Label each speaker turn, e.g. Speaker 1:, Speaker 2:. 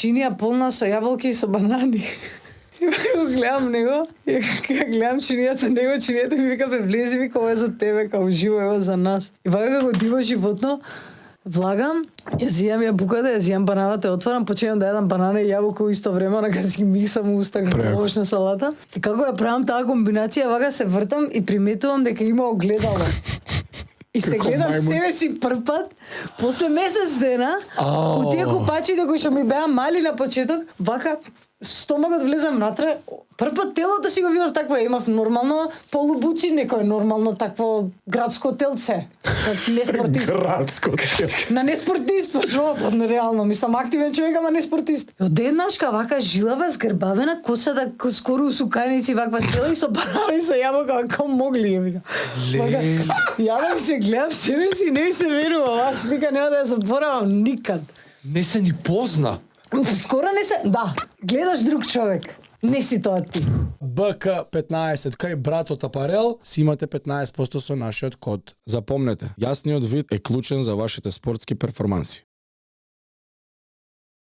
Speaker 1: чинија полна со јаболки и со банани. И го гледам него, и кога гледам чинијата него, чинијата ми вика, бе, влези, вика, ова е за тебе, као живо, ево за нас. И вака го диво животно, влагам, ја зијам јабуката, ја зијам бананата, ја отварам, почнувам да јадам банана и јаболка во исто време, онака си ги миксам уста како овошна салата. И како ја правам таа комбинација, вака се вртам и приметувам дека има огледало. И се гледам себе си прв пат, после месец дена, у тие купачите кои што ми беа мали на почеток, вака стомагот влезам натре, прв пат телото си го видов такво, имав нормално полубуци, некој нормално такво градско телце. Не спортист.
Speaker 2: Градско телце.
Speaker 1: На не спортист, па шо, реално, мислам активен човек, ама не спортист. И одеднашка вака жилава, згрбавена, косата скоро усуканици, ваква цела и со банани, со јаболка, како могли, ја вика. Јадам се, гледам себе си, не ми се верува, оваа слика нема да ја заборавам никад.
Speaker 2: Не се ни позна.
Speaker 1: Скоро не се, да, гледаш друг човек. Не си тоа ти.
Speaker 3: БК15, кај братот Апарел, си имате 15% со нашиот код. Запомнете, јасниот вид е клучен за вашите спортски перформанси.